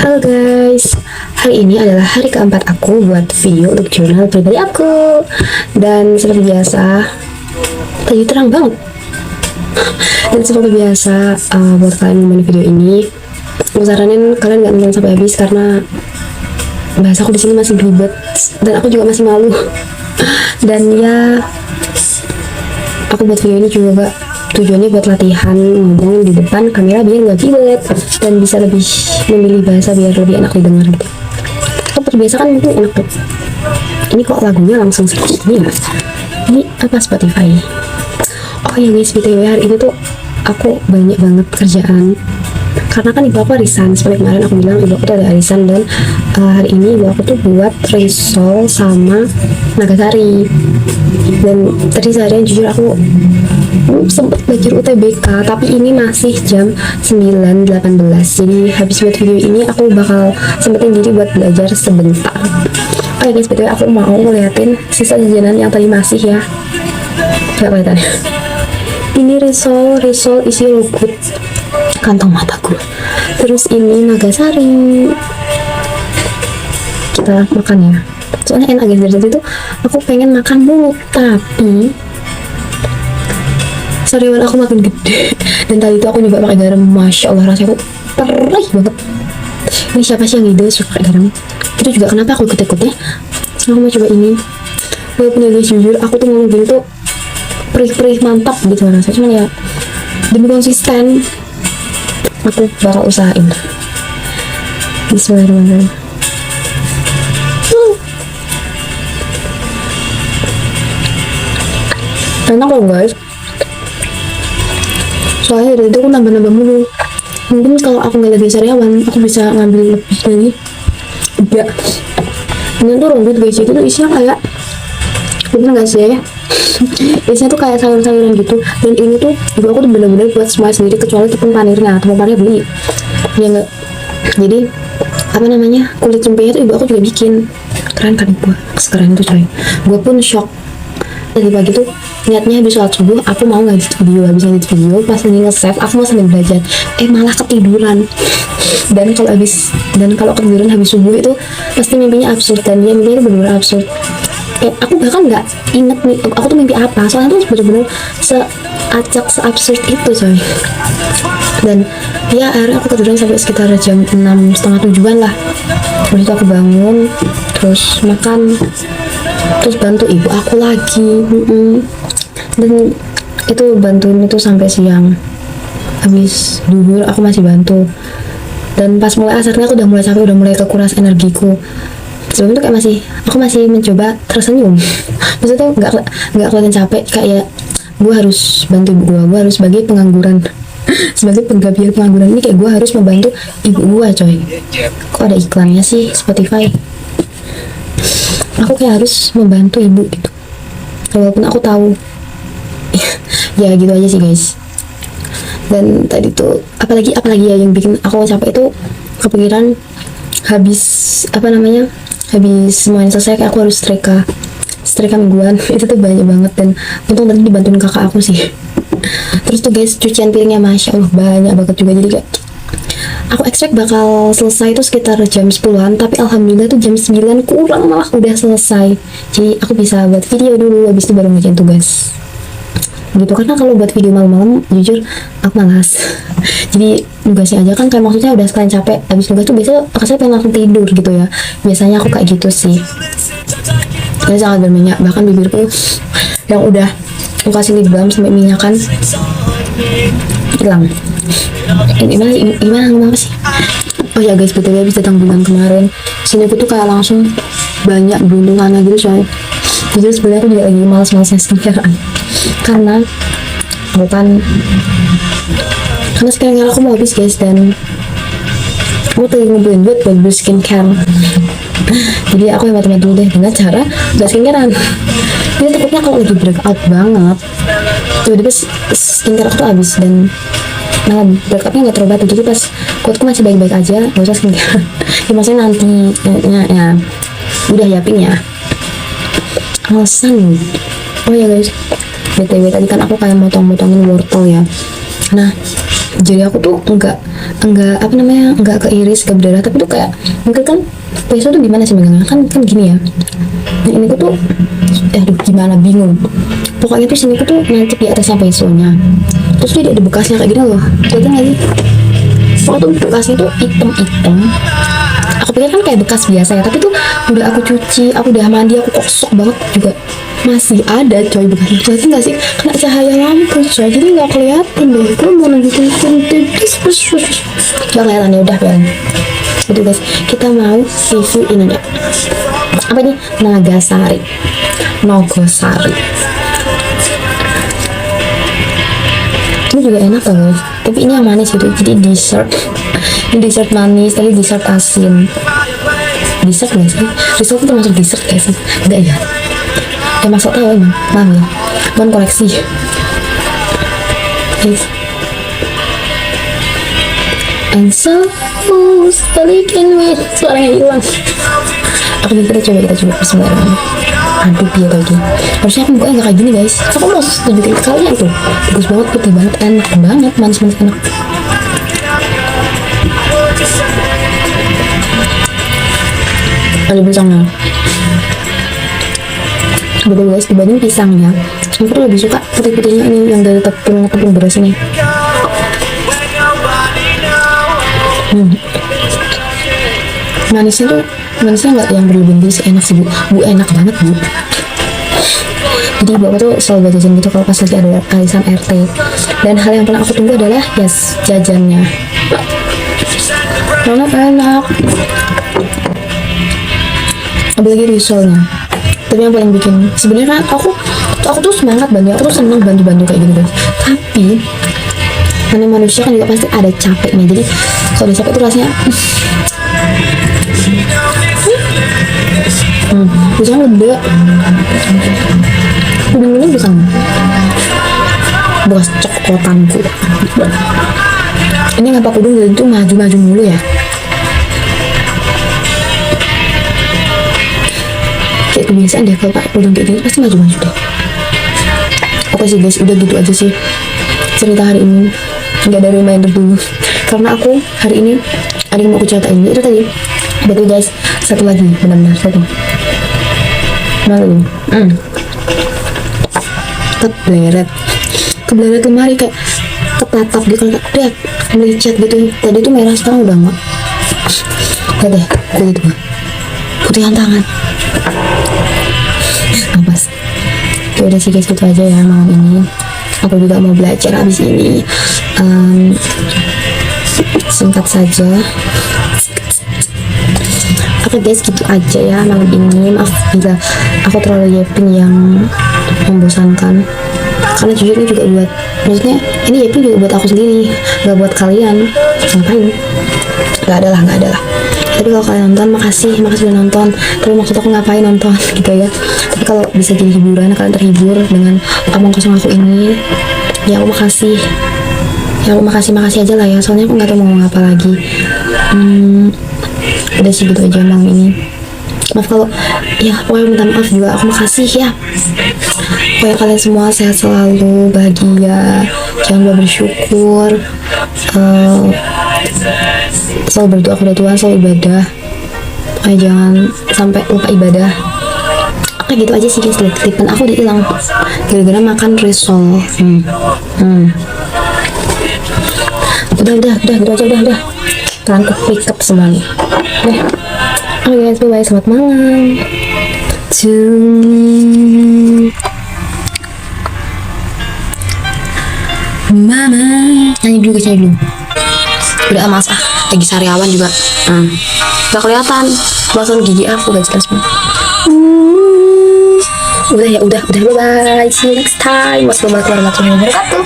Halo guys, hari ini adalah hari keempat aku buat video untuk jurnal pribadi aku. Dan seperti biasa, tadi terang banget. Dan seperti biasa, buat kalian yang main video ini, aku saranin kalian gak nonton sampai habis karena bahasa aku di sini masih belibet dan aku juga masih malu. Dan ya, aku buat video ini juga tujuannya buat latihan ngomong di depan kamera biar gak belibet dan bisa lebih memilih bahasa biar lebih enak didengar gitu. Kalau terbiasa kan mungkin enak tuh. Ini kok lagunya langsung seperti ini ya? Ini apa, Spotify? Oh ya guys, BTW hari ini tuh aku banyak banget kerjaan karena kan ibu aku arisan. Seperti kemarin aku bilang ibu aku tuh ada arisan, dan hari ini ibu aku tuh buat risol sama nagasari. Dan tadi seharian jujur aku sempet belajar UTBK, tapi ini masih jam 9.18. Jadi habis buat video ini aku bakal sempetin diri buat belajar sebentar. Oke guys, betul, aku mau ngeliatin sisa jajanan yang tadi masih ya. Gak kelihatan. Ini risol isi rugut kantong mataku. Terus ini nagasari. Kita makan ya. Soalnya enak guys, dari tadi tuh aku pengen makan mulu, tapi sariawan aku makin gede. Dan tadi tuh aku nyoba pakai garam, masya Allah rasanya aku perih banget. Ini siapa sih yang ide suka pakai garam? Itu juga kenapa aku ikut-ikutnya. So, aku mau coba ini. Walaupun ya guys, jujur aku tuh ngomong gini tuh perih-perih mantap gitu rasanya, cuman ya demi konsisten aku bakal usahain. Bismillahirrahmanirrahim. Enak loh guys, soalnya dari itu aku nambah-nambah mulu. Mungkin kalau aku nggak lagi sariawan aku bisa ngambil lebih lagi. Enggak, ini tuh ronggit guys, itu tuh isinya kayak, bener nggak sih ya, isinya tuh kayak sayur-sayuran gitu. Dan ini tuh ibu aku tuh bener-bener buat semua sendiri kecuali tepung panirnya, tepung panir beli ya nggak. Jadi apa namanya, kulit lumpia tuh ibu aku juga bikin. Keren kan ibu, sekeren tuh coy. Gue pun shock. Tadi pagi tuh niatnya habis sholat subuh aku mau ngedit video, habis ngedit video pas lagi nge-save aku mau sambil belajar, malah ketiduran. Dan kalau ketiduran habis subuh itu pasti mimpinya absurd, dan dia mimpinya itu benar-benar absurd. Aku bahkan nggak inget nih aku tuh mimpi apa, soalnya tuh bener-bener seacak seabsurd itu coy. Dan ya akhirnya aku ketiduran sampai sekitar jam 6:30-7 lah. Habis itu aku bangun, terus makan, terus bantu ibu aku lagi. Dan itu bantuin itu sampai siang. Habis duhur aku masih bantu, dan pas mulai asarnya aku udah mulai capek, udah mulai kekuras energiku. Sebelum itu kayak aku masih mencoba tersenyum. Maksudnya tuh nggak kelihatan capek, kayak gue harus bantu ibu gue harus sebagai pengangguran sebagai penggabian pengangguran ini, kayak gue harus membantu ibu gue coy. Kok ada iklannya sih Spotify? Aku kayak harus membantu ibu gitu, walaupun aku tahu ya gitu aja sih guys. Dan tadi tuh apalagi ya yang bikin aku capek itu, kepikiran habis semuanya selesai kayak aku harus setrika mingguan. Itu tuh banyak banget, dan untung tadi dibantuin kakak aku sih. Terus tuh guys, cucian piringnya masya Allah banyak banget juga. Jadi kayak aku expect bakal selesai itu sekitar jam 10-an, tapi alhamdulillah tuh jam 9 kurang malah udah selesai. Jadi aku bisa buat video dulu, habis itu baru ngerjain tugas gitu. Karena kalau buat video malam-malam jujur aku malas. Jadi tugasnya aja kan, kayak maksudnya udah sekalian capek habis tugas tuh biasanya saya pengen langsung tidur gitu ya. Biasanya aku kayak gitu sih. Ini sangat berminyak, bahkan bibirku yang udah aku kasih lip balm sampai minyakan hilang. Gimana sih? Oh ya guys, betul, habis datang bulan kemarin sini aku tuh kayak langsung banyak beruntungannya gitu coy. Jadi sebenarnya aku juga lagi malas-malasnya skincarean karena skincare aku mau habis guys, dan aku lagi ngumpulin duit buat beli skincare. Jadi aku hemat-hemat dulu deh dengan cara beli skincarean. Jadi takutnya kalau lagi breakout banget tiba-tiba skincare aku tuh habis, dan nah breakoutnya nggak terobati. Jadi pas kuatku masih baik-baik aja, gak usah skincare. Ya maksudnya nanti ya udah yapin ya alasan. Oh ya guys, BTW tadi kan aku kayak motong-motongin wortel ya. Nah Jadi aku tuh enggak apa namanya, enggak keiris, enggak berdarah, tapi tuh kayak mungkin kan peso tuh gimana sih megangnya, kan gini ya. Nah ini tuh aduh gimana, bingung. Pokoknya tuh sini tuh nancep di atasnya pesonya, terus tuh ada bekasnya kayak gini loh, kelihatan nggak sih? Pokoknya tuh bekasnya tuh hitam. Aku pikir kan kayak bekas biasa ya, tapi tuh udah aku cuci, aku udah mandi, aku gosok banget juga masih ada coy bekasnya. Kelihatan nggak sih? Kena cahaya lampu coy, jadi nggak kelihatan deh. Gue mau nunjukin nggak kelihatan, ya udah biarin. Itu guys, kita mau review ini ya. Apa ini? Nogosari. Ini juga enak loh, tapi ini yang manis gitu. Jadi dessert. Ini dessert manis, tadi dessert asin. Dessert nggak sih? Dessert itu termasuk dessert nggak sih? Enggak ya? Maksud tahu emang, maaf ya. Bukan koleksi. Guys. And so speaking with, suaranya hilang. Kita coba bismillah. Aduh dia kayak gini. Harusnya aku bukanya nggak kayak gini guys. Aku mau tunjukin ke kalian tuh. Bagus banget, putih banget, enak banget, manis enak. Ada pisangnya. Betul guys, dibanding pisangnya, aku tuh lebih suka putih-putihnya ini yang dari tepung beras ini. Manisnya nggak yang berlebihan sih, enak sih bu, enak banget bu. Jadi bapak tuh selalu jajan gitu kalau pas lagi ada arisan RT. Dan hal yang paling aku tunggu adalah jajannya. Enak. Apalagi risolnya. Tapi yang paling bikin sebenarnya aku tuh semangat bantu, aku tuh seneng bantu kayak gini guys. Tapi karena manusia kan juga pasti ada capeknya. Jadi kalau udah capek tuh rasanya pisangnya gede. Ini pisang bekas cokotanku. Ini ngapa kudung itu maju mulu ya? Kayak kebiasaan deh kalau pakai kudung kayak gini pasti maju deh. Oke sih guys, udah gitu aja sih cerita hari ini. Nggak ada reminder dulu karena aku hari ini ada yang mau aku ceritain itu tadi. Betul guys, satu lagi, benar-benar satu. Kebleret lemari kayak ketatap gitu, kayak melicet gitu. Tadi tuh merah, sekarang udah enggak. Lihat deh, kulit gua putihan tangan. Apas. Ya udah sih guys, gitu aja ya malam ini. Aku juga mau belajar habis ini. Singkat saja. Oke guys, gitu aja ya malam ini. Maaf bila aku terlalu yapping yang membosankan, karena jujur ini juga buat, maksudnya ini yapping juga buat aku sendiri, gak buat kalian. Ngapain? Gak ada lah. Tapi kalau kalian nonton, makasih udah nonton. Tapi maksud aku ngapain nonton gitu ya. Tapi kalau bisa jadi hiburan, kalian terhibur dengan omong kosong aku ini, ya aku makasih. Ya aku makasih aja lah ya, soalnya aku nggak tahu mau ngomong apa lagi. Udah sih gitu aja malam ini. Maaf kalau ya, pokoknya minta maaf juga, aku makasih ya. Pokoknya kalian semua sehat selalu, bahagia, jangan lupa bersyukur, selalu berdoa kepada Tuhan, selalu ibadah. Pokoknya jangan sampai lupa ibadah. Oke gitu aja sih guys, tipen aku udah hilang gara-gara makan risol. Udah gitu aja, udah tangkap pick up semuanya. Oke guys, bye, selamat malam to me mama. Nyanyi dulu. Udah mas lagi sariawan juga. Gak kelihatan balasan gigi aku, gak jelas. Udah bye bye, see you next time. Wassalamualaikum warahmatullahi wabarakatuh.